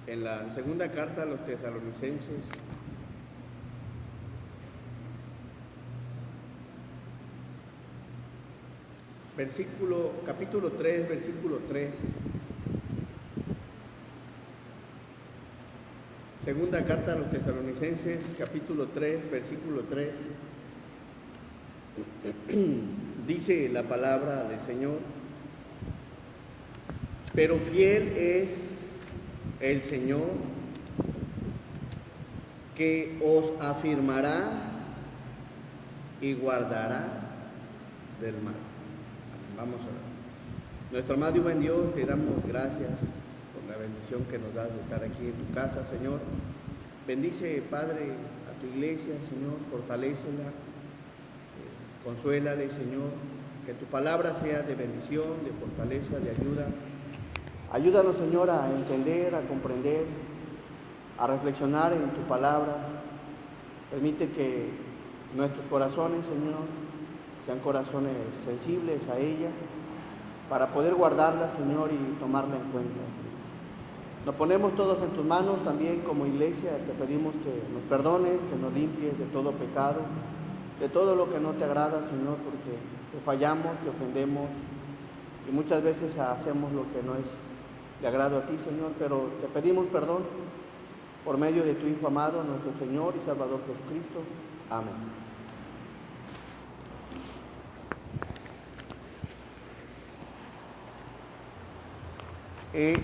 en la segunda carta a los tesalonicenses, capítulo 3, versículo 3. Segunda carta a los tesalonicenses, capítulo 3, versículo 3. Dice la palabra del Señor: pero fiel es el Señor, que os afirmará y guardará del mal. Vamos a ver. Nuestro amado y buen Dios, te damos gracias por la bendición que nos das de estar aquí en tu casa, Señor. Bendice, Padre, a tu iglesia, Señor, fortalécela, consuélale, Señor, que tu palabra sea de bendición, de fortaleza, de ayuda. Ayúdanos, Señor, a entender, a comprender, a reflexionar en tu palabra. Permite que nuestros corazones, Señor, sean corazones sensibles a ella, para poder guardarla, Señor, y tomarla en cuenta. Nos ponemos todos en tus manos también como iglesia. Te pedimos que nos perdones, que nos limpies de todo pecado, de todo lo que no te agrada, Señor, porque te fallamos, te ofendemos y muchas veces hacemos lo que no es de agrado a ti, Señor, pero te pedimos perdón por medio de tu Hijo amado, nuestro Señor y Salvador Jesucristo. Amén.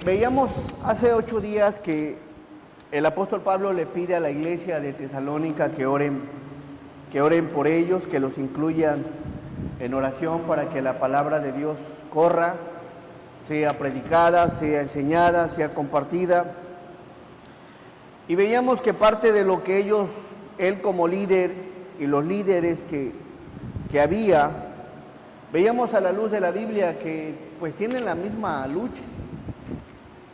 Veíamos hace 8 días que el apóstol Pablo le pide a la iglesia de Tesalónica que oren por ellos, que los incluyan en oración para que la palabra de Dios corra, sea predicada, sea enseñada, sea compartida. Y veíamos que parte de lo que él como líder y los líderes que había, veíamos a la luz de la Biblia que pues tienen la misma lucha.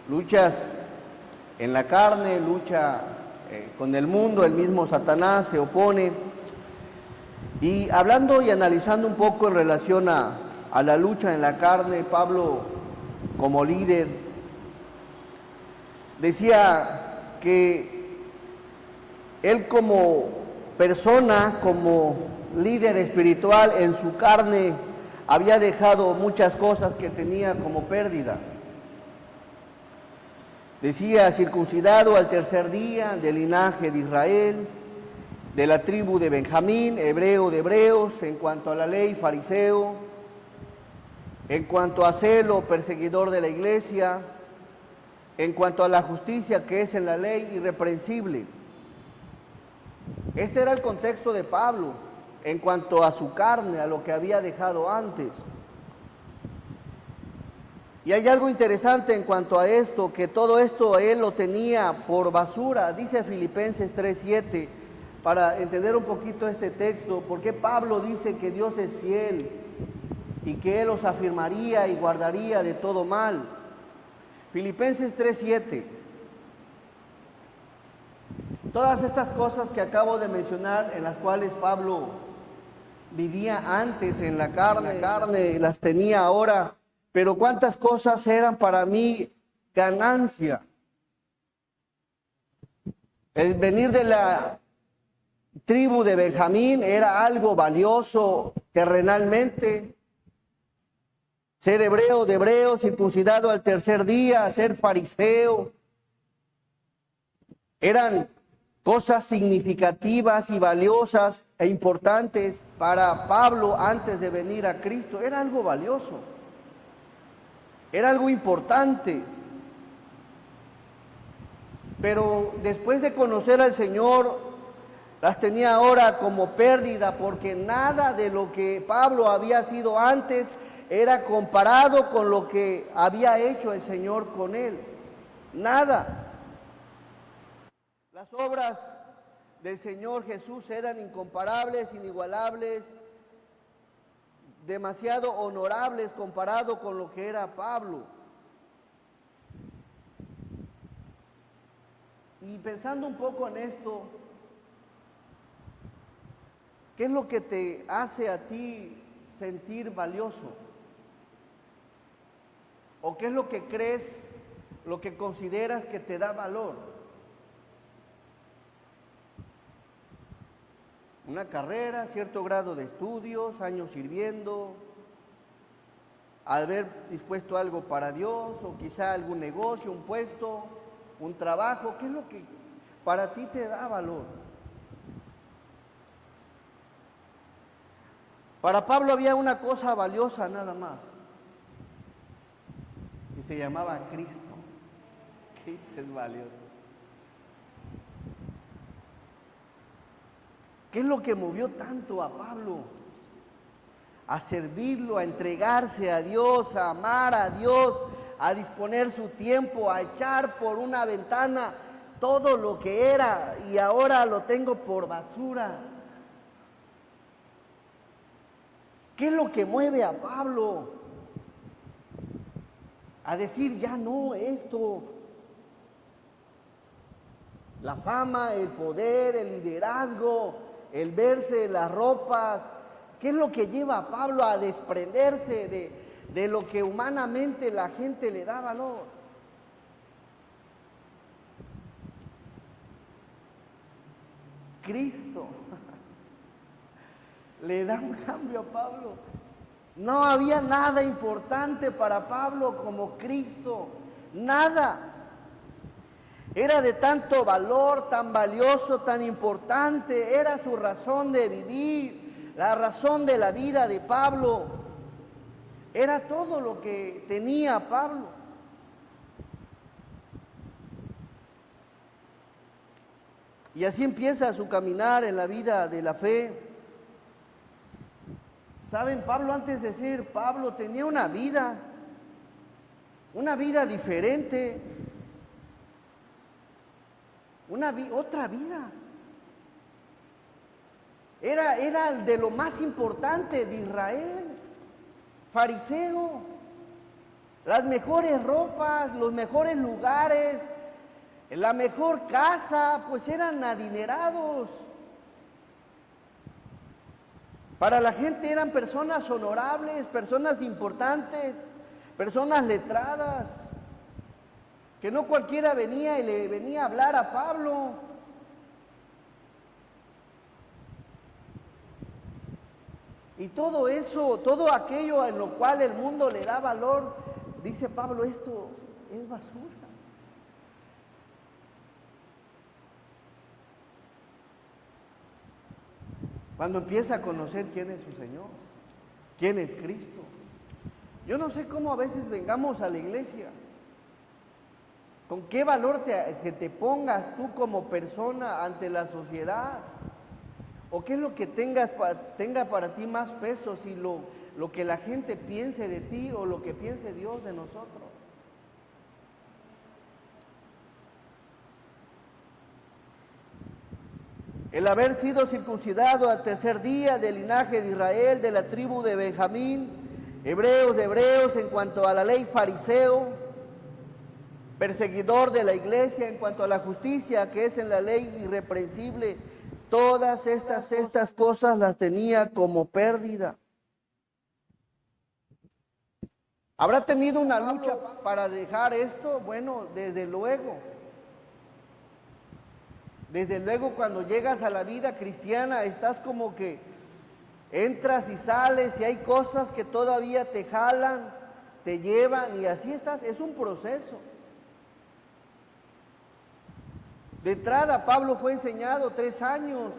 Luchas en la carne, lucha con el mundo, el mismo Satanás se opone. Y hablando y analizando un poco en relación a la lucha en la carne, Pablo como líder decía que él como persona, como líder espiritual en su carne, había dejado muchas cosas que tenía como pérdida. Decía, circuncidado al tercer día, del linaje de Israel, de la tribu de Benjamín, hebreo de hebreos, en cuanto a la ley, fariseo, en cuanto a celo, perseguidor de la iglesia, en cuanto a la justicia que es en la ley, irreprensible. Este era el contexto de Pablo en cuanto a su carne, a lo que había dejado antes. Y hay algo interesante en cuanto a esto, que todo esto él lo tenía por basura. Dice Filipenses 3:7, para entender un poquito este texto, porque Pablo dice que Dios es fiel y que él los afirmaría y guardaría de todo mal. Filipenses 3:7. Todas estas cosas que acabo de mencionar, en las cuales Pablo vivía antes en la carne, las tenía ahora. Pero cuántas cosas eran para mí ganancia. El venir de la tribu de Benjamín era algo valioso terrenalmente. Ser hebreo de hebreos, circuncidado al tercer día, ser fariseo, eran cosas significativas y valiosas e importantes para Pablo antes de venir a Cristo. Era algo valioso. Era algo importante, pero después de conocer al Señor, las tenía ahora como pérdida, porque nada de lo que Pablo había sido antes era comparado con lo que había hecho el Señor con él. Nada. Las obras del Señor Jesús eran incomparables, inigualables, demasiado honorables comparado con lo que era Pablo. Y pensando un poco en esto, ¿qué es lo que te hace a ti sentir valioso? ¿O qué es lo que crees lo que consideras que te da valor. Una carrera, cierto grado de estudios, años sirviendo, haber dispuesto algo para Dios, o quizá algún negocio, un puesto, un trabajo. ¿Qué es lo que para ti te da valor? Para Pablo había una cosa valiosa nada más, y se llamaba Cristo. Cristo es valioso. ¿Qué es lo que movió tanto a Pablo? A servirlo, a entregarse a Dios, a amar a Dios, a disponer su tiempo, a echar por una ventana todo lo que era y ahora lo tengo por basura. ¿Qué es lo que mueve a Pablo a decir ya no esto? La fama, el poder, el liderazgo, el verse las ropas. ¿Qué es lo que lleva a Pablo a desprenderse de lo que humanamente la gente le da valor? Cristo le da un cambio a Pablo. No había nada importante para Pablo como Cristo, nada. Era de tanto valor, tan valioso, tan importante, era su razón de vivir, la razón de la vida de Pablo. Era todo lo que tenía Pablo. Y así empieza su caminar en la vida de la fe. ¿Saben? Pablo, antes de ser Pablo, tenía una vida diferente, otra vida. Era de lo más importante de Israel, fariseo, las mejores ropas, los mejores lugares, la mejor casa, pues eran adinerados. Para la gente eran personas honorables, personas importantes, personas letradas, que no cualquiera venía y le venía a hablar a Pablo. Y todo eso, todo aquello en lo cual el mundo le da valor, dice Pablo, esto es basura. Cuando empieza a conocer quién es su Señor, quién es Cristo. Yo no sé cómo a veces vengamos a la iglesia, con qué valor que te pongas tú como persona ante la sociedad, o qué es lo que tenga para ti más peso, si lo que la gente piense de ti o lo que piense Dios de nosotros. El haber sido circuncidado al tercer día del linaje de Israel, de la tribu de Benjamín, hebreos de hebreos en cuanto a la ley, fariseo, perseguidor de la iglesia en cuanto a la justicia que es en la ley irreprensible, todas estas cosas las tenía como pérdida. ¿Habrá tenido una lucha para dejar esto? Bueno, desde luego. Desde luego, cuando llegas a la vida cristiana, estás como que entras y sales y hay cosas que todavía te jalan, te llevan y así estás. Es un proceso. De entrada, Pablo fue enseñado 3 años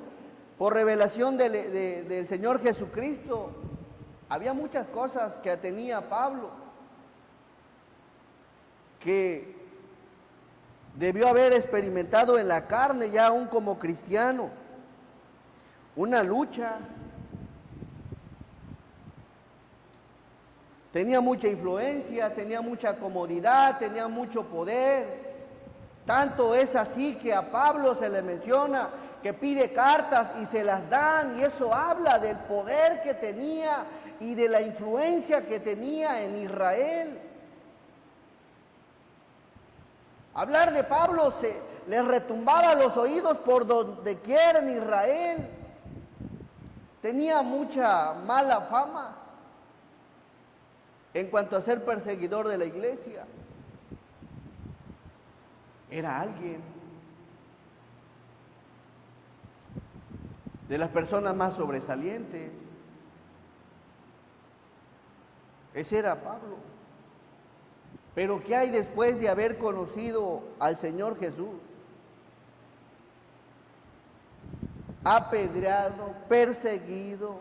por revelación del Señor Jesucristo. Había muchas cosas que tenía Pablo que debió haber experimentado en la carne ya aún como cristiano. Una lucha. Tenía mucha influencia, tenía mucha comodidad, tenía mucho poder. Tanto es así que a Pablo se le menciona que pide cartas y se las dan, y eso habla del poder que tenía y de la influencia que tenía en Israel. Hablar de Pablo le retumbaba los oídos por donde quiera en Israel. Tenía mucha mala fama en cuanto a ser perseguidor de la iglesia. Era alguien de las personas más sobresalientes. Ese era Pablo. Pero ¿qué hay después de haber conocido al Señor Jesús? Apedreado, perseguido,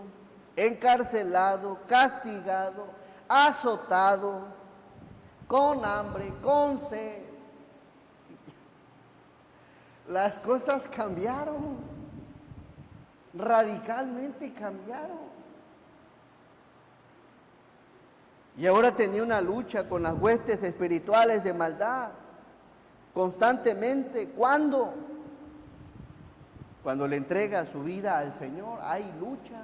encarcelado, castigado, azotado, con hambre, con sed. Las cosas cambiaron, radicalmente cambiaron. Y ahora tenía una lucha con las huestes espirituales de maldad, constantemente. ¿Cuándo? Cuando le entrega su vida al Señor, hay lucha.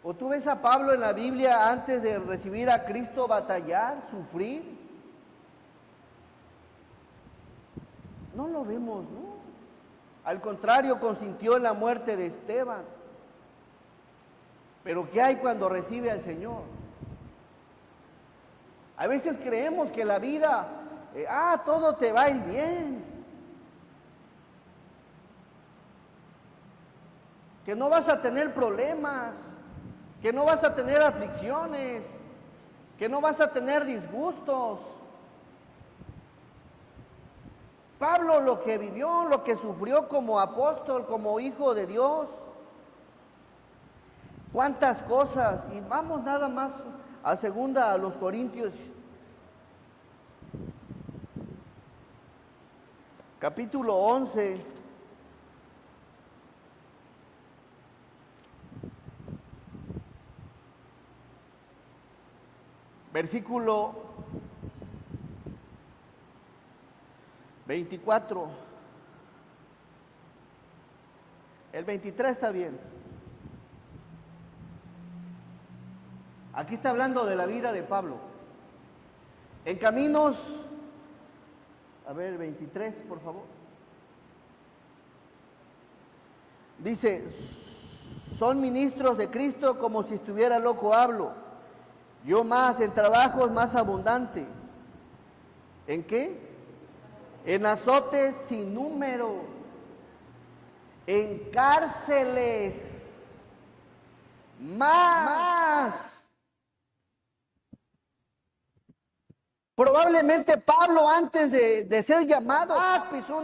¿O tú ves a Pablo en la Biblia antes de recibir a Cristo batallar, sufrir? No lo vemos, ¿no? Al contrario, consintió en la muerte de Esteban. Pero ¿qué hay cuando recibe al Señor? A veces creemos que la vida, todo te va a ir bien. Que no vas a tener problemas, que no vas a tener aflicciones, que no vas a tener disgustos. Pablo lo que vivió, lo que sufrió como apóstol, como hijo de Dios, cuántas cosas. Y vamos nada más a los Corintios, capítulo 11. Versículo 24. El 23 está bien. Aquí está hablando de la vida de Pablo. En caminos, a ver, 23, por favor. Dice, son ministros de Cristo como si estuviera loco hablo. Yo más, en trabajos más abundante. ¿En qué? En azotes sin número. En cárceles. Más. Probablemente Pablo antes de ser llamado, pisó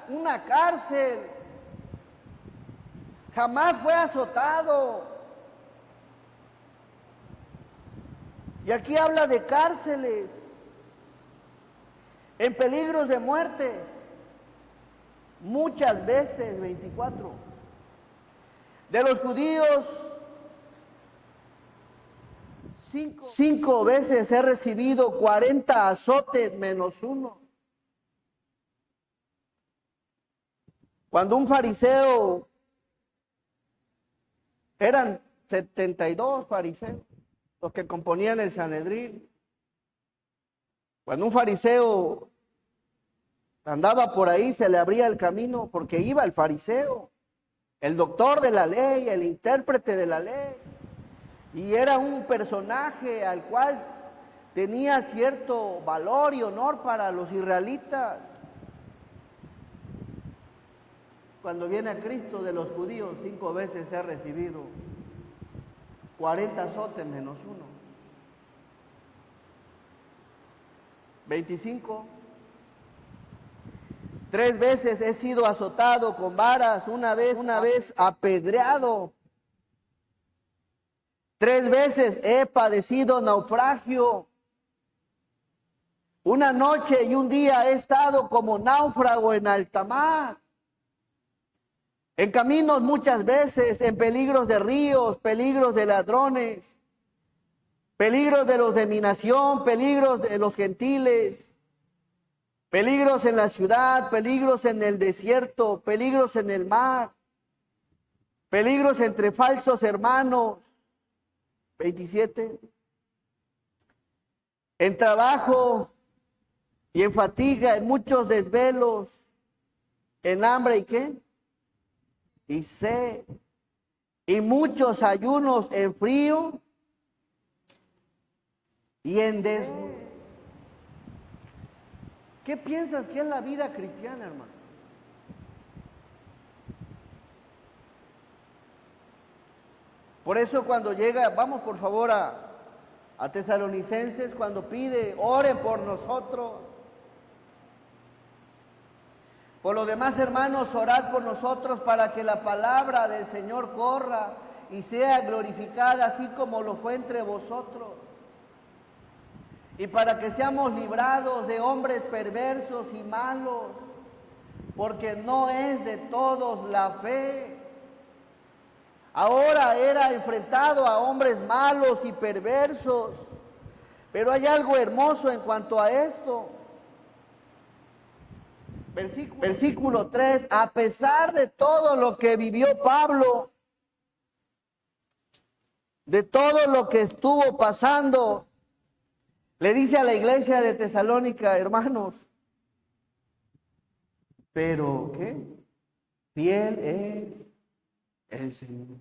una cárcel. Jamás fue azotado. Y aquí habla de cárceles, en peligros de muerte, muchas veces, 24. De los judíos, cinco veces he recibido 40 azotes menos uno. Cuando un fariseo, eran 72 fariseos los que componían el Sanedrín. Cuando un fariseo andaba por ahí, se le abría el camino porque iba el fariseo, el doctor de la ley, el intérprete de la ley, y era un personaje al cual tenía cierto valor y honor para los israelitas. Cuando viene a Cristo de los judíos, 5 veces ha recibido 40 azotes menos uno. 25. 3 veces he sido azotado con varas, una vez apedreado. 3 veces he padecido naufragio. Una noche y un día he estado como náufrago en alta mar. En caminos muchas veces, en peligros de ríos, peligros de ladrones, peligros de los de mi nación, peligros de los gentiles, peligros en la ciudad, peligros en el desierto, peligros en el mar, peligros entre falsos hermanos. 27. En trabajo y en fatiga, en muchos desvelos, en hambre y ¿qué? Y sed, y muchos ayunos en frío y en desnudez. ¿Qué piensas que es la vida cristiana, hermano? Por eso cuando llega, vamos por favor a Tesalonicenses, cuando pide, oren por nosotros. Por lo demás, hermanos, orad por nosotros para que la palabra del Señor corra y sea glorificada, así como lo fue entre vosotros. Y para que seamos librados de hombres perversos y malos, porque no es de todos la fe. Ahora era enfrentado a hombres malos y perversos, pero hay algo hermoso en cuanto a esto. Versículo 3, a pesar de todo lo que vivió Pablo, de todo lo que estuvo pasando, le dice a la iglesia de Tesalónica, hermanos, pero ¿qué? Fiel es el Señor.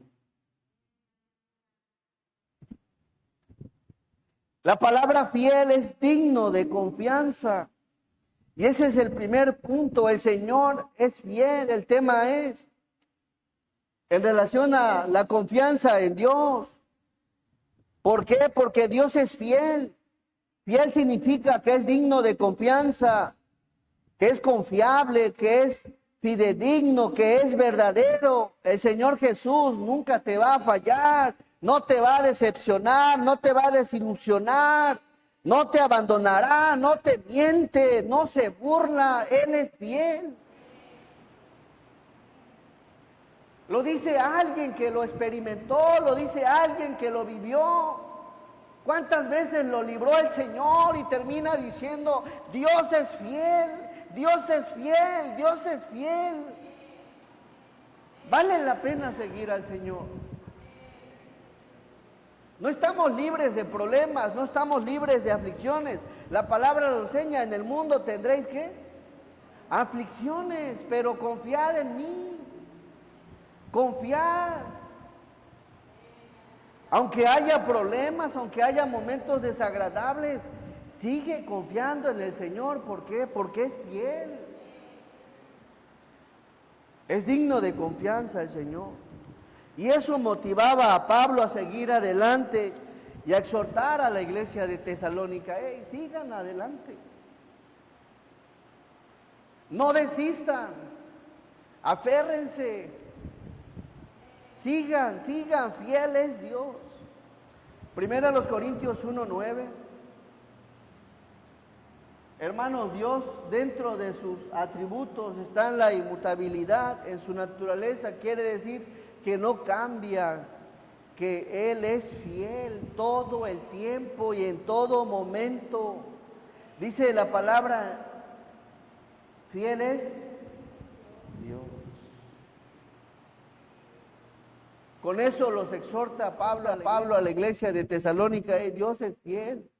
La palabra fiel es digno de confianza. Y ese es el primer punto, el Señor es fiel, el tema es en relación a la confianza en Dios. ¿Por qué? Porque Dios es fiel. Fiel significa que es digno de confianza, que es confiable, que es fidedigno, que es verdadero. El Señor Jesús nunca te va a fallar, no te va a decepcionar, no te va a desilusionar. No te abandonará, no te miente, no se burla, Él es fiel. Lo dice alguien que lo experimentó, lo dice alguien que lo vivió. ¿Cuántas veces lo libró el Señor y termina diciendo, Dios es fiel, Dios es fiel, Dios es fiel? Vale la pena seguir al Señor. No estamos libres de problemas, no estamos libres de aflicciones. La palabra lo enseña, en el mundo tendréis ¿qué? Aflicciones, pero confiad en mí. Confiad. Aunque haya problemas, aunque haya momentos desagradables, sigue confiando en el Señor. ¿Por qué? Porque es fiel. Es digno de confianza el Señor. Y eso motivaba a Pablo a seguir adelante y a exhortar a la iglesia de Tesalónica, sigan adelante. No desistan, aférrense, sigan, fiel es Dios. Primero los Corintios 1:9. Hermanos, Dios dentro de sus atributos está en la inmutabilidad, en su naturaleza, quiere decir que no cambia, que Él es fiel todo el tiempo y en todo momento. Dice la palabra, fiel es Dios. Con eso los exhorta Pablo a la iglesia de Tesalónica, Dios es fiel.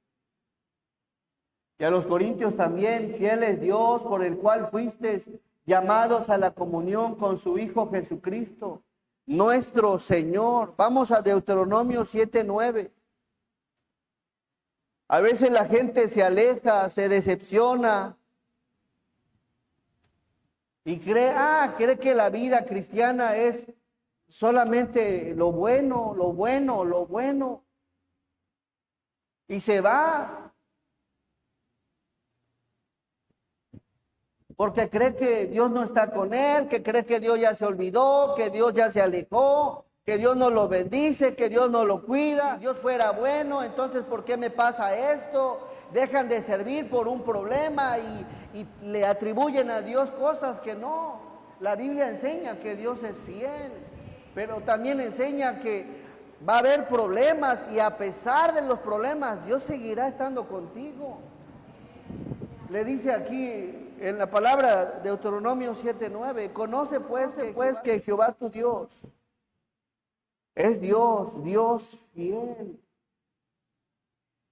Y a los corintios también, fiel es Dios por el cual fuisteis llamados a la comunión con su Hijo Jesucristo, nuestro Señor. Vamos a Deuteronomio 7:9. A veces la gente se aleja, se decepciona y cree que la vida cristiana es solamente lo bueno, lo bueno, lo bueno. Y se va. Porque cree que Dios no está con él, que cree que Dios ya se olvidó, que Dios ya se alejó, que Dios no lo bendice, que Dios no lo cuida. Si Dios fuera bueno, entonces ¿por qué me pasa esto? Dejan de servir por un problema y le atribuyen a Dios cosas que no. La Biblia enseña que Dios es fiel, pero también enseña que va a haber problemas y a pesar de los problemas, Dios seguirá estando contigo. Le dice aquí en la palabra Deuteronomio 7:9, conoce pues que Jehová tu Dios es Dios, Dios fiel,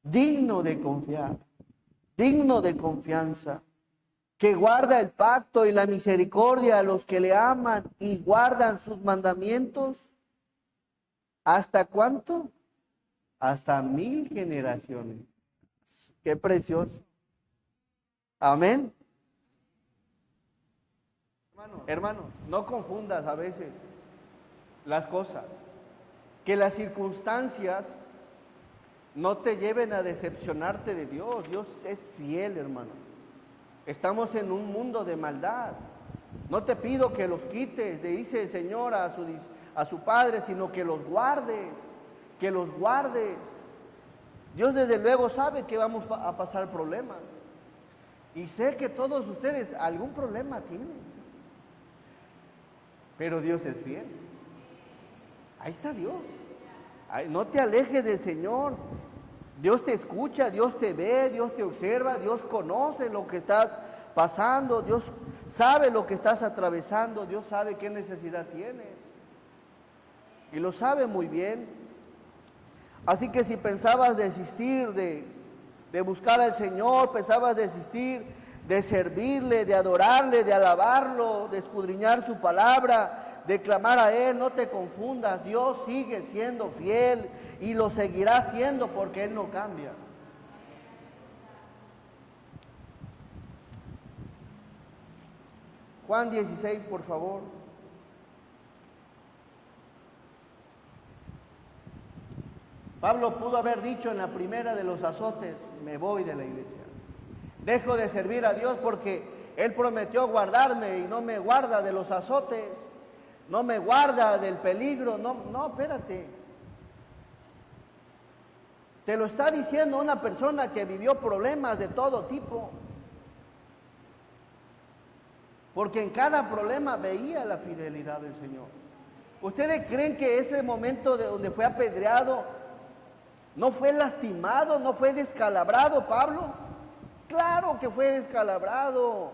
digno de confiar, digno de confianza, que guarda el pacto y la misericordia a los que le aman y guardan sus mandamientos. ¿Hasta cuánto? Hasta 1000 generaciones. Qué precioso. Amén. Hermano, no confundas a veces las cosas. Que las circunstancias no te lleven a decepcionarte de Dios. Dios es fiel, hermano. Estamos en un mundo de maldad. No te pido que los quites, le dice el Señor a su Padre, sino que los guardes, que los guardes. Dios desde luego sabe que vamos a pasar problemas. Y sé que todos ustedes algún problema tienen. Pero Dios es fiel. Ahí está Dios. No te alejes del Señor. Dios te escucha, Dios te ve, Dios te observa, Dios conoce lo que estás pasando, Dios sabe lo que estás atravesando, Dios sabe qué necesidad tienes. Y lo sabe muy bien. Así que si pensabas desistir de buscar al Señor, pensabas desistir de servirle, de adorarle, de alabarlo, de escudriñar su palabra, de clamar a Él, no te confundas. Dios sigue siendo fiel y lo seguirá siendo porque Él no cambia. Juan 16, por favor. Pablo pudo haber dicho en la primera de los azotes: me voy de la iglesia. Dejo de servir a Dios porque Él prometió guardarme y no me guarda de los azotes, no me guarda del peligro. No, espérate. Te lo está diciendo una persona que vivió problemas de todo tipo. Porque en cada problema veía la fidelidad del Señor. ¿Ustedes creen que ese momento de donde fue apedreado no fue lastimado, no fue descalabrado Pablo? Claro que fue descalabrado,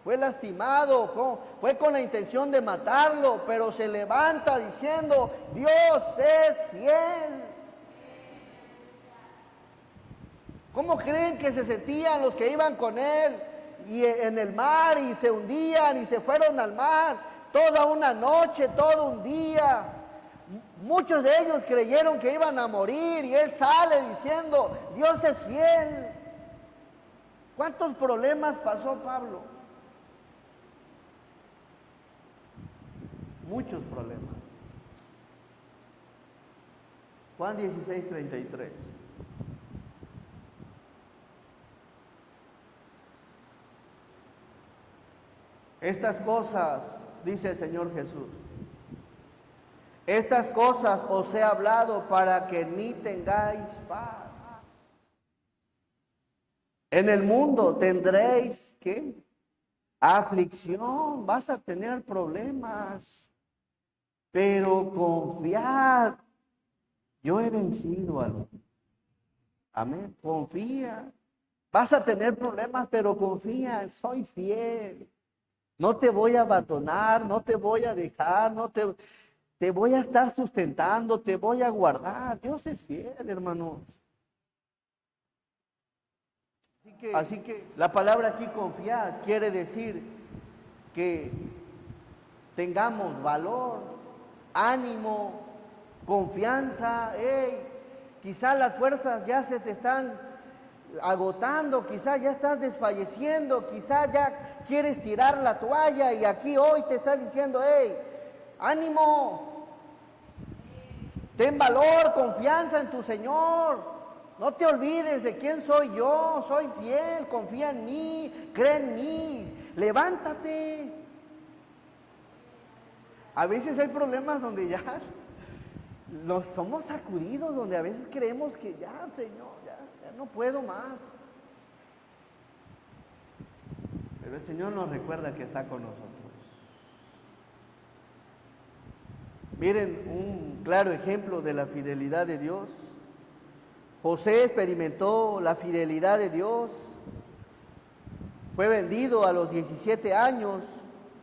fue lastimado, fue con la intención de matarlo, pero se levanta diciendo: Dios es fiel. ¿Cómo creen que se sentían los que iban con él y en el mar y se hundían y se fueron al mar toda una noche, todo un día? Muchos de ellos creyeron que iban a morir y él sale diciendo: Dios es fiel. ¿Cuántos problemas pasó Pablo? Muchos problemas. Juan 16, 33. Estas cosas, dice el Señor Jesús, estas cosas os he hablado para que en mí tengáis paz. En el mundo tendréis, ¿qué? Aflicción, vas a tener problemas, pero confiad, yo he vencido al mundo. Amén, confía. Vas a tener problemas, pero confía, soy fiel. No te voy a abandonar, no te voy a dejar, te voy a estar sustentando, te voy a guardar. Dios es fiel, hermanos. Así que la palabra aquí confiar quiere decir que tengamos valor, ánimo, confianza. Quizás las fuerzas ya se te están agotando, quizás ya estás desfalleciendo, quizás ya quieres tirar la toalla y aquí hoy te está diciendo: ánimo, ten valor, confianza en tu Señor. No te olvides de quién soy yo, soy fiel, confía en mí, cree en mí, levántate. A veces hay problemas donde ya nos somos sacudidos, donde a veces creemos que ya, Señor, ya no puedo más. Pero el Señor nos recuerda que está con nosotros. Miren un claro ejemplo de la fidelidad de Dios. José experimentó la fidelidad de Dios. Fue vendido a los 17 años,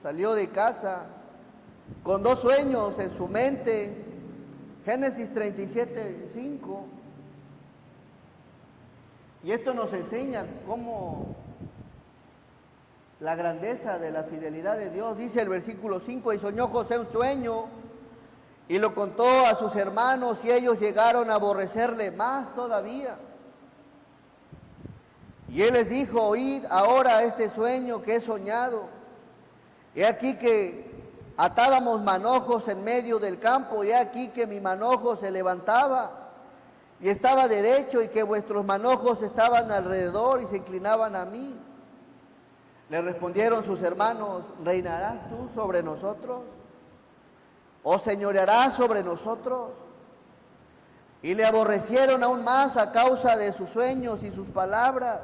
salió de casa con 2 sueños en su mente. Génesis 37, 5. Y esto nos enseña cómo la grandeza de la fidelidad de Dios. Dice el versículo 5: y soñó José un sueño y lo contó a sus hermanos y ellos llegaron a aborrecerle más todavía. Y él les dijo: oíd ahora este sueño que he soñado. He aquí que atábamos manojos en medio del campo, y he aquí que mi manojo se levantaba y estaba derecho, y que vuestros manojos estaban alrededor y se inclinaban a mí. Le respondieron sus hermanos: ¿reinarás tú sobre nosotros? ¿O señorearás sobre nosotros? Y le aborrecieron aún más a causa de sus sueños y sus palabras.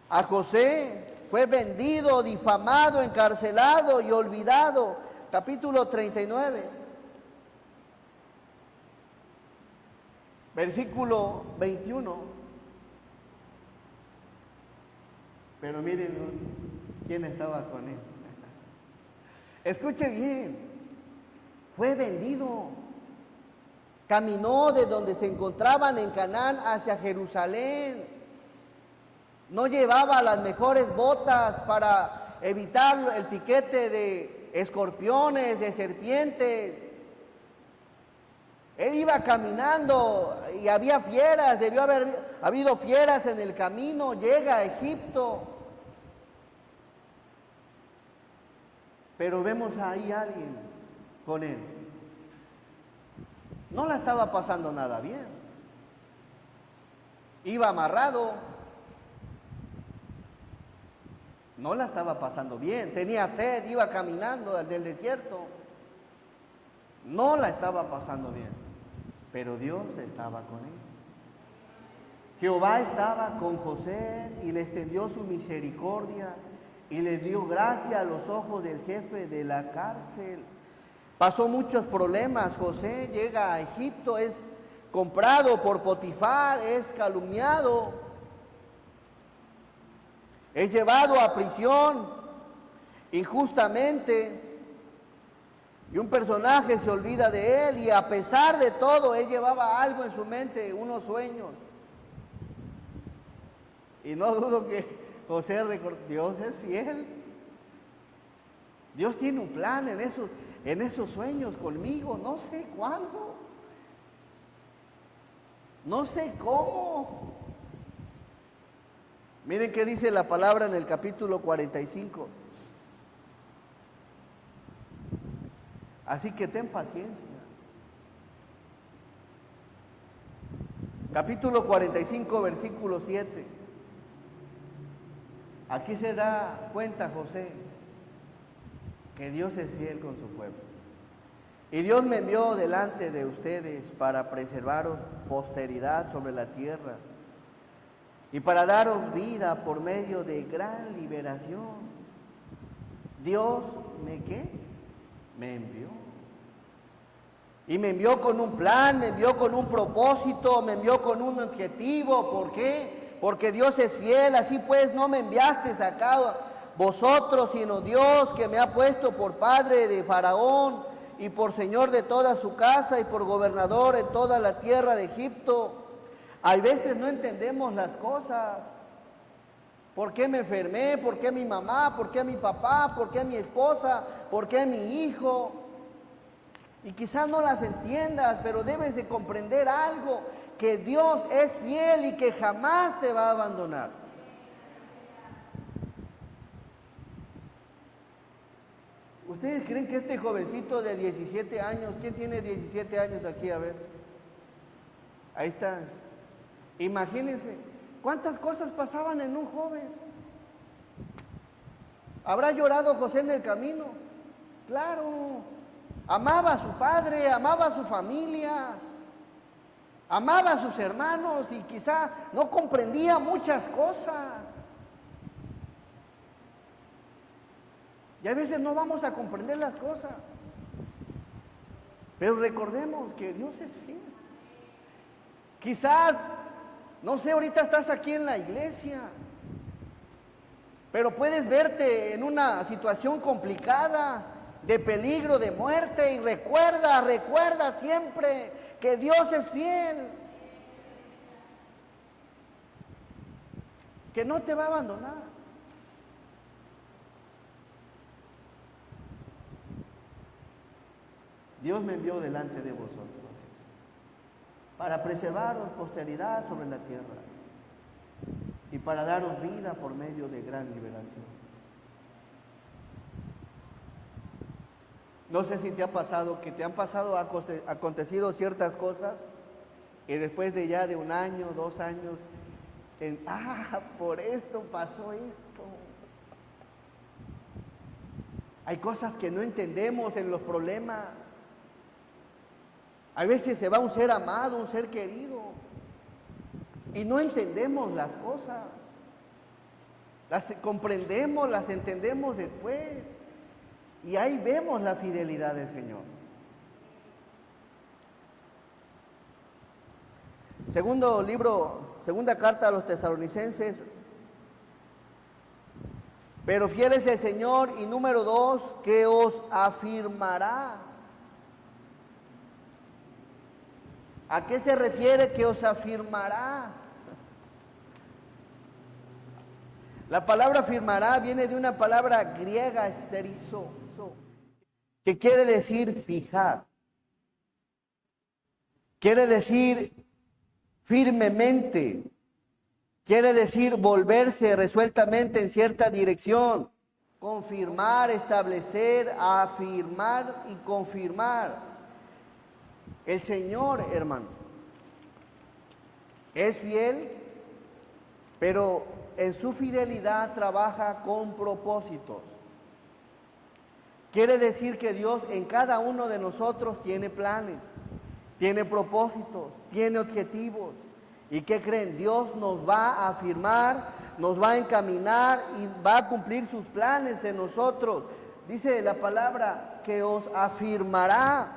A José fue vendido, difamado, encarcelado y olvidado. Capítulo 39, versículo 21. Pero miren quién estaba con él. Escuche bien, fue vendido. Caminó de donde se encontraban en Canaán hacia Jerusalén. No llevaba las mejores botas para evitar el piquete de escorpiones, de serpientes. Él iba caminando y había fieras, debió haber habido fieras en el camino. Llega a Egipto. Pero vemos ahí a alguien con él. No la estaba pasando nada bien. Iba amarrado. No la estaba pasando bien. Tenía sed, iba caminando del desierto. No la estaba pasando bien. Pero Dios estaba con él. Jehová estaba con José y le extendió su misericordia y le dio gracia a los ojos del jefe de la cárcel. Pasó muchos problemas. José llega a Egipto, es comprado por Potifar, es calumniado, es llevado a prisión injustamente, y un personaje se olvida de él, y a pesar de todo, él llevaba algo en su mente, unos sueños. Y no dudo que José recordó: Dios es fiel. Dios tiene un plan en esos sueños conmigo, no sé cuándo, no sé cómo. Miren qué dice la palabra en el capítulo 45. Así que ten paciencia. Capítulo 45, versículo 7. Aquí se da cuenta José que Dios es fiel con su pueblo. Y Dios me envió delante de ustedes para preservaros posteridad sobre la tierra y para daros vida por medio de gran liberación. Dios me envió. Y me envió con un plan, me envió con un propósito, me envió con un objetivo. ¿Por qué? Porque Dios es fiel. Así pues, no me enviasteis acá vosotros, sino Dios, que me ha puesto por padre de Faraón y por señor de toda su casa y por gobernador en toda la tierra de Egipto. Hay veces no entendemos las cosas. ¿Por qué me enfermé? ¿Por qué mi mamá? ¿Por qué mi papá? ¿Por qué mi esposa? ¿Por qué mi hijo? Y quizás no las entiendas, pero debes de comprender algo, que Dios es fiel y que jamás te va a abandonar. ¿Ustedes creen que este jovencito de 17 años, quién tiene 17 años aquí? A ver, ahí está. Imagínense, ¿cuántas cosas pasaban en un joven? ¿Habrá llorado José en el camino? Claro. Amaba a su padre, amaba a su familia, amaba a sus hermanos y quizá no comprendía muchas cosas. Y a veces no vamos a comprender las cosas. Pero recordemos que Dios es fiel. Quizás, no sé, ahorita estás aquí en la iglesia, pero puedes verte en una situación complicada, de peligro, de muerte, y recuerda siempre que Dios es fiel, que no te va a abandonar. Dios me envió delante de vosotros para preservaros posteridad sobre la tierra y para daros vida por medio de gran liberación. No sé si te ha pasado que te han pasado, acontecido ciertas cosas y después de ya de 1 año, 2 años, por esto pasó esto. Hay cosas que no entendemos en los problemas. A veces se va un ser amado, un ser querido, y no entendemos las cosas. Las comprendemos, las entendemos después. Y ahí vemos la fidelidad del Señor. Segunda carta a los Tesalonicenses. Pero fiel es el Señor, y número 2, que os afirmará. ¿A qué se refiere que os afirmará? La palabra afirmará viene de una palabra griega, esterizo, que quiere decir fijar. Quiere decir firmemente. Quiere decir volverse resueltamente en cierta dirección. Confirmar, establecer, afirmar y confirmar. El Señor, hermanos, es fiel, pero en su fidelidad trabaja con propósitos. Quiere decir que Dios en cada uno de nosotros tiene planes, tiene propósitos, tiene objetivos. ¿Y qué creen? Dios nos va a afirmar, nos va a encaminar y va a cumplir sus planes en nosotros. Dice la palabra que os afirmará.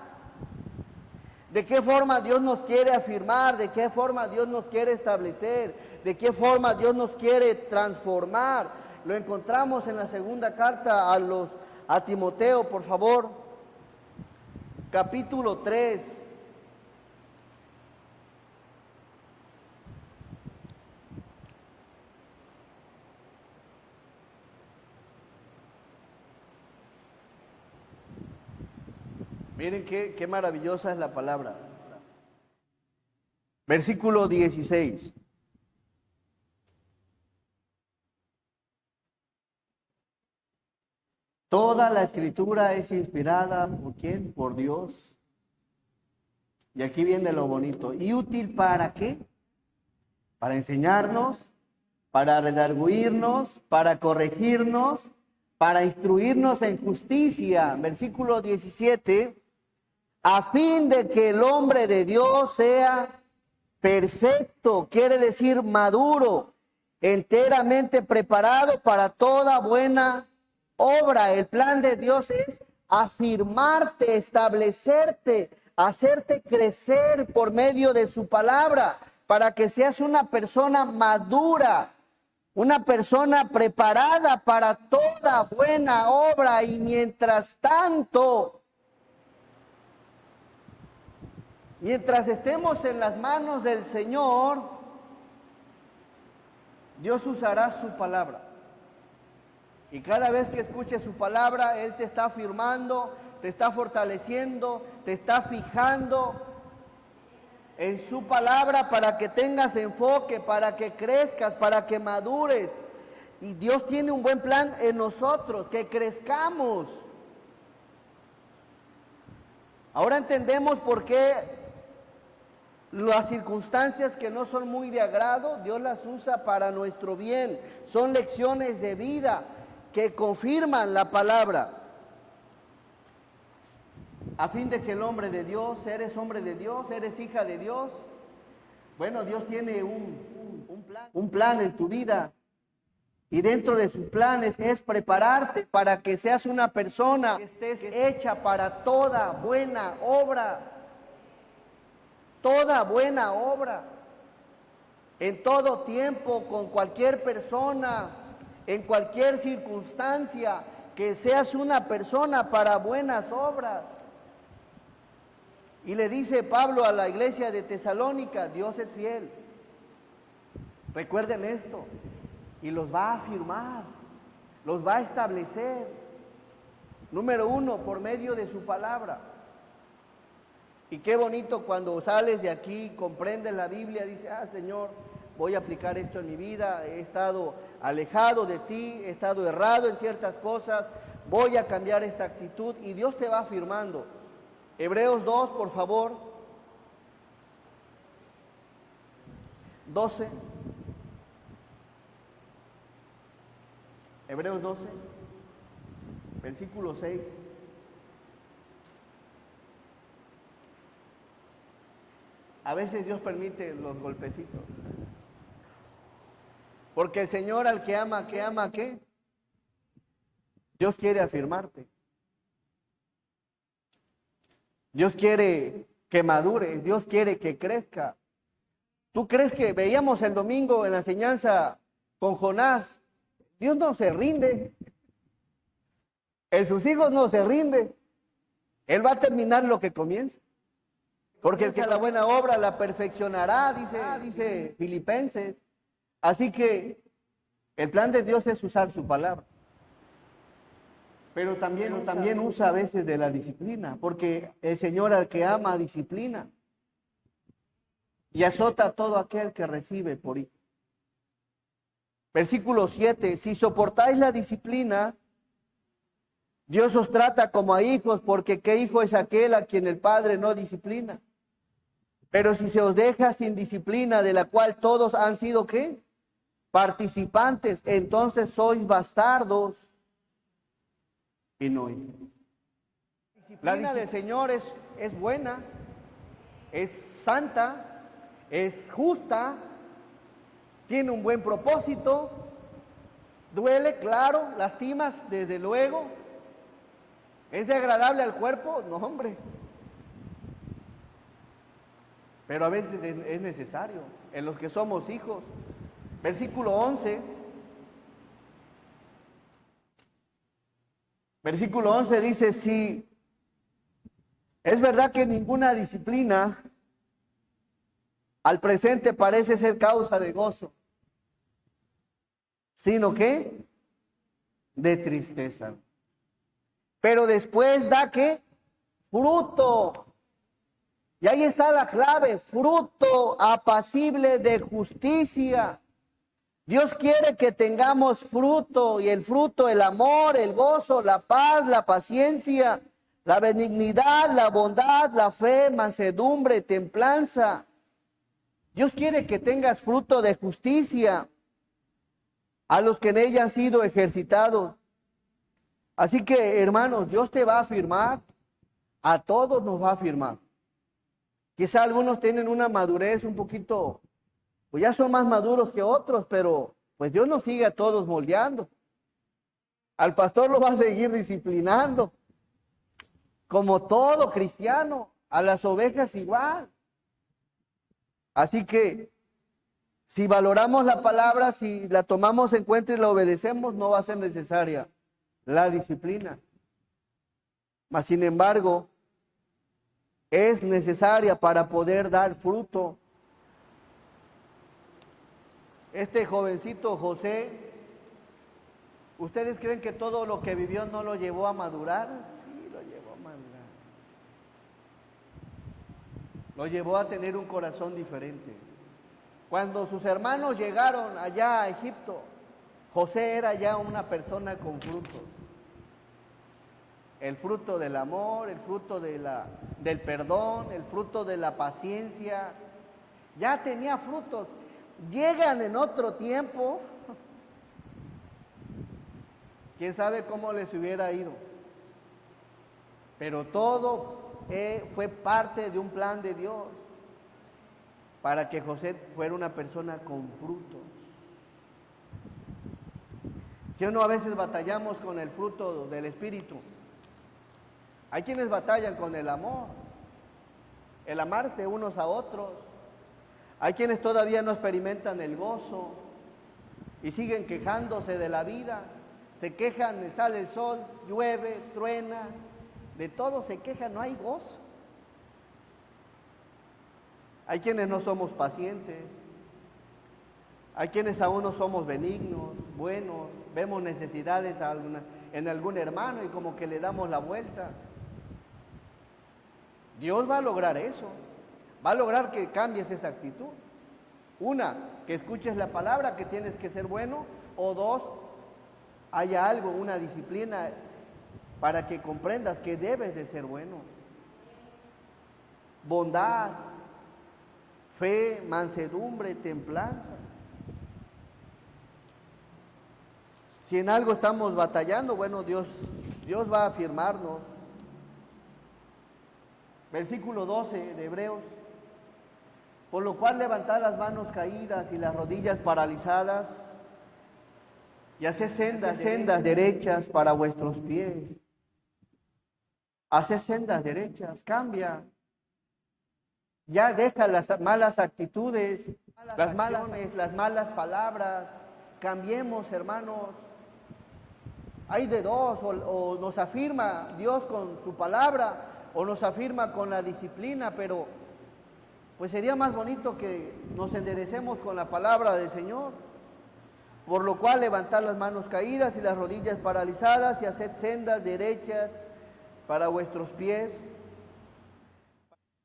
¿De qué forma Dios nos quiere afirmar? ¿De qué forma Dios nos quiere establecer? ¿De qué forma Dios nos quiere transformar? Lo encontramos en la segunda carta a Timoteo, por favor. Capítulo 3. Miren qué maravillosa es la palabra. Versículo 16. Toda la escritura es inspirada ¿por quién? Por Dios. Y aquí viene lo bonito. ¿Y útil para qué? Para enseñarnos, para redarguirnos, para corregirnos, para instruirnos en justicia. Versículo 17. A fin de que el hombre de Dios sea perfecto, quiere decir maduro, enteramente preparado para toda buena obra. El plan de Dios es afirmarte, establecerte, hacerte crecer por medio de su palabra, para que seas una persona madura, una persona preparada para toda buena obra. Y mientras tanto, mientras estemos en las manos del Señor, Dios usará su palabra. Y cada vez que escuches su palabra, Él te está afirmando, te está fortaleciendo, te está fijando en su palabra para que tengas enfoque, para que crezcas, para que madures. Y Dios tiene un buen plan en nosotros, que crezcamos. Ahora entendemos por qué las circunstancias que no son muy de agrado, Dios las usa para nuestro bien. Son lecciones de vida que confirman la palabra. A fin de que el hombre de Dios, eres hombre de Dios, eres hija de Dios. Bueno, Dios tiene un plan en tu vida. Y dentro de sus planes es prepararte para que seas una persona que estés hecha para toda buena obra. Toda buena obra, en todo tiempo, con cualquier persona, en cualquier circunstancia, que seas una persona para buenas obras. Y le dice Pablo a la iglesia de Tesalónica, Dios es fiel. Recuerden esto, y los va a afirmar, los va a establecer. Número 1, por medio de su palabra. Y qué bonito cuando sales de aquí, comprendes la Biblia, dices, Señor, voy a aplicar esto en mi vida, he estado alejado de ti, he estado errado en ciertas cosas, voy a cambiar esta actitud y Dios te va afirmando. Hebreos 2, por favor. 12. Hebreos 12, versículo 6. A veces Dios permite los golpecitos. Porque el Señor al que ama, ¿qué? Dios quiere afirmarte. Dios quiere que madure, Dios quiere que crezca. ¿Tú crees que veíamos el domingo en la enseñanza con Jonás? Dios no se rinde. En sus hijos no se rinde. Él va a terminar lo que comienza. Porque el que la buena obra la perfeccionará, dice Filipenses. Así que el plan de Dios es usar su palabra. Pero también usa a veces de la disciplina, porque el Señor al que ama disciplina y azota a todo aquel que recibe por hijo. Versículo 7, si soportáis la disciplina, Dios os trata como a hijos, porque ¿qué hijo es aquel a quien el Padre no disciplina? Pero si se os deja sin disciplina, de la cual todos han sido, ¿qué? Participantes, entonces sois bastardos y no hijos. La disciplina del Señor es buena, es santa, es justa, tiene un buen propósito, duele, claro, lastimas, desde luego. ¿Es agradable al cuerpo? No, hombre. Pero a veces es necesario, en los que somos hijos. Versículo 11. Versículo 11 dice, si es verdad que ninguna disciplina al presente parece ser causa de gozo, sino que de tristeza. Pero después da ¿qué? Fruto. Y ahí está la clave, fruto apacible de justicia. Dios quiere que tengamos fruto, y el fruto, el amor, el gozo, la paz, la paciencia, la benignidad, la bondad, la fe, mansedumbre, templanza. Dios quiere que tengas fruto de justicia a los que en ella han sido ejercitados. Así que, hermanos, Dios te va a afirmar, a todos nos va a afirmar. Quizá algunos tienen una madurez un poquito, pues ya son más maduros que otros, pero pues Dios nos sigue a todos moldeando. Al pastor lo va a seguir disciplinando, como todo cristiano, a las ovejas igual. Así que, si valoramos la palabra, si la tomamos en cuenta y la obedecemos, no va a ser necesaria la disciplina. Mas, sin embargo, es necesaria para poder dar fruto. Este jovencito José, ¿ustedes creen que todo lo que vivió no lo llevó a madurar? Sí, lo llevó a madurar. Lo llevó a tener un corazón diferente. Cuando sus hermanos llegaron allá a Egipto, José era ya una persona con frutos. El fruto del amor, el fruto del perdón, el fruto de la paciencia. Ya tenía frutos. Llegan en otro tiempo. Quién sabe cómo les hubiera ido. Pero todo fue parte de un plan de Dios para que José fuera una persona con frutos. Si o no, a veces batallamos con el fruto del Espíritu. Hay quienes batallan con el amor, el amarse unos a otros. Hay quienes todavía no experimentan el gozo y siguen quejándose de la vida. Se quejan, sale el sol, llueve, truena, de todo se quejan, no hay gozo. Hay quienes no somos pacientes, hay quienes aún no somos benignos, buenos, vemos necesidades en algún hermano y como que le damos la vuelta. Dios va a lograr eso, va a lograr que cambies esa actitud. Una, que escuches la palabra, que tienes que ser bueno, o dos, haya algo, una disciplina para que comprendas que debes de ser bueno. Bondad, fe, mansedumbre, templanza. Si en algo estamos batallando, bueno, Dios va a afirmarnos. Versículo 12 de Hebreos. Por lo cual levantad las manos caídas y las rodillas paralizadas y haced sendas derechas para vuestros pies. Haced sendas derechas, cambia. Ya deja las malas actitudes, las malas palabras. Cambiemos, hermanos. Hay de dos, o nos afirma Dios con su palabra, o nos afirma con la disciplina, pero pues sería más bonito que nos enderecemos con la palabra del Señor. Por lo cual levantad las manos caídas y las rodillas paralizadas y haced sendas derechas para vuestros pies,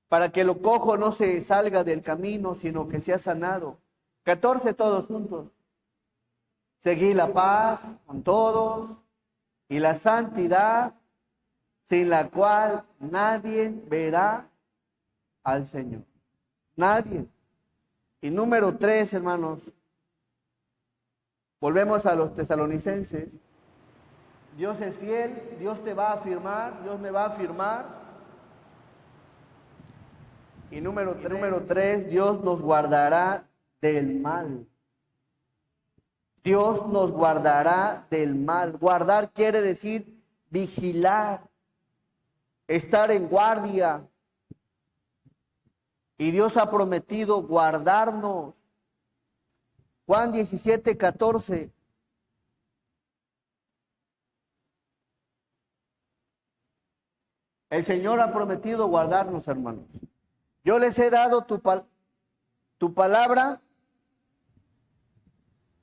para que lo cojo no se salga del camino, sino que sea sanado. 14 todos juntos. Seguid la paz con todos y la santidad, sin la cual nadie verá al Señor. Nadie. Y número 3, hermanos, volvemos a los tesalonicenses. Dios es fiel, Dios te va a afirmar, Dios me va a afirmar. Y número 3, Dios nos guardará del mal. Dios nos guardará del mal. Guardar quiere decir vigilar, estar en guardia. Y Dios ha prometido guardarnos. Juan 17:14. El Señor ha prometido guardarnos, hermanos. Yo les he dado tu palabra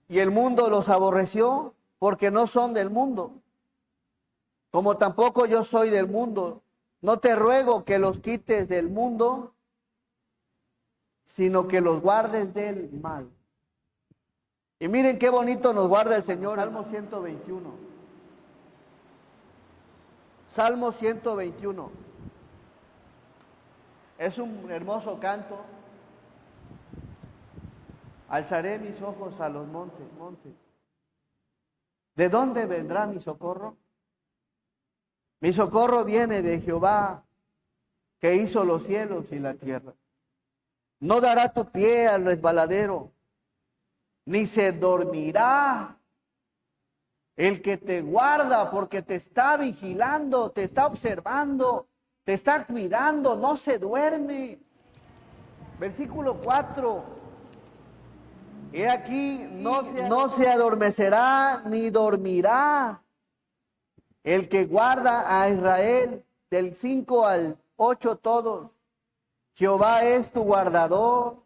y el mundo los aborreció porque no son del mundo, como tampoco yo soy del mundo. No te ruego que los quites del mundo, sino que los guardes del mal. Y miren qué bonito nos guarda el Señor. Salmo 121. Salmo 121. Es un hermoso canto. Alzaré mis ojos a los montes. ¿De dónde vendrá mi socorro? Mi socorro viene de Jehová, que hizo los cielos y la tierra. No dará tu pie al resbaladero, ni se dormirá el que te guarda, porque te está vigilando, te está observando, te está cuidando, no se duerme. Versículo 4. He aquí, no se adormecerá ni dormirá el que guarda a Israel, del 5 al 8 todos. Jehová es tu guardador,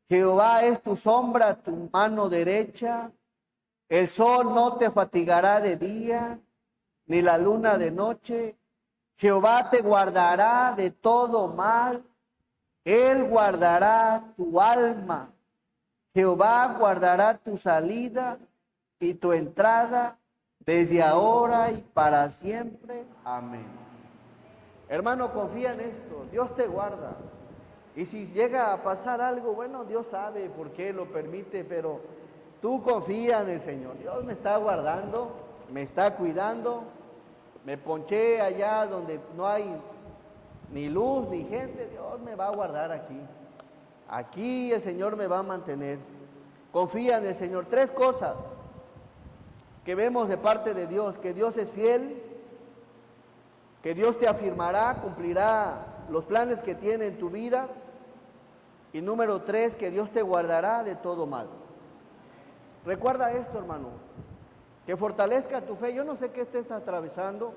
Jehová es tu sombra, tu mano derecha. El sol no te fatigará de día, ni la luna de noche. Jehová te guardará de todo mal. Él guardará tu alma. Jehová guardará tu salida y tu entrada desde ahora y para siempre. Amén. Hermano, confía en esto. Dios te guarda. Y si llega a pasar algo, bueno, Dios sabe por qué lo permite, pero tú confía en el Señor. Dios me está guardando, me está cuidando. Me ponché allá donde no hay ni luz ni gente. Dios me va a guardar aquí. Aquí el Señor me va a mantener. Confía en el Señor. 3 cosas que vemos de parte de Dios: que Dios es fiel, que Dios te afirmará, cumplirá los planes que tiene en tu vida, y número 3, que Dios te guardará de todo mal. Recuerda esto, hermano, que fortalezca tu fe. Yo no sé qué estés atravesando,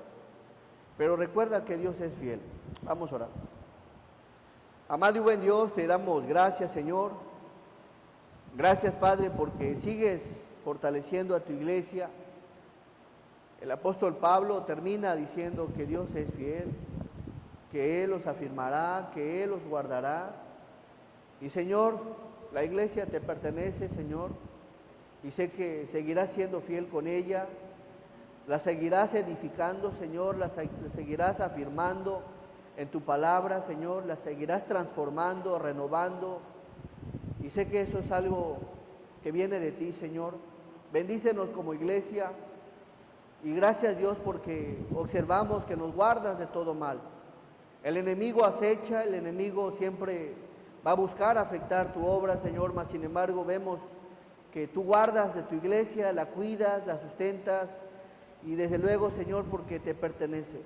pero recuerda que Dios es fiel. Vamos a orar. Amado y buen Dios, te damos gracias, Señor. Gracias, Padre, porque sigues fortaleciendo a tu iglesia. El apóstol Pablo termina diciendo que Dios es fiel, que Él los afirmará, que Él los guardará. Y Señor, la iglesia te pertenece, Señor, y sé que seguirás siendo fiel con ella. la seguirás edificando, Señor, la seguirás afirmando en tu palabra, Señor, la seguirás transformando, renovando. Y sé que eso es algo que viene de ti, Señor. Bendícenos como iglesia y gracias, Dios, porque observamos que nos guardas de todo mal. El enemigo acecha, el enemigo siempre va a buscar afectar tu obra, Señor, mas sin embargo vemos que tú guardas de tu iglesia, la cuidas, la sustentas y desde luego, Señor, porque te pertenece.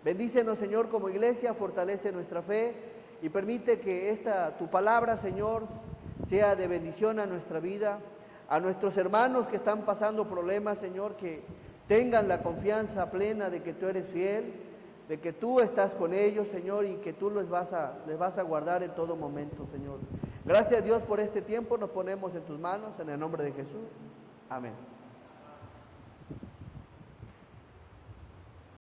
Bendícenos, Señor, como iglesia, fortalece nuestra fe y permite que tu palabra, Señor, sea de bendición a nuestra vida, a nuestros hermanos que están pasando problemas, Señor, que tengan la confianza plena de que tú eres fiel, de que tú estás con ellos, Señor, y que tú les vas a guardar en todo momento, Señor. Gracias, Dios, por este tiempo, nos ponemos en tus manos, en el nombre de Jesús. Amén.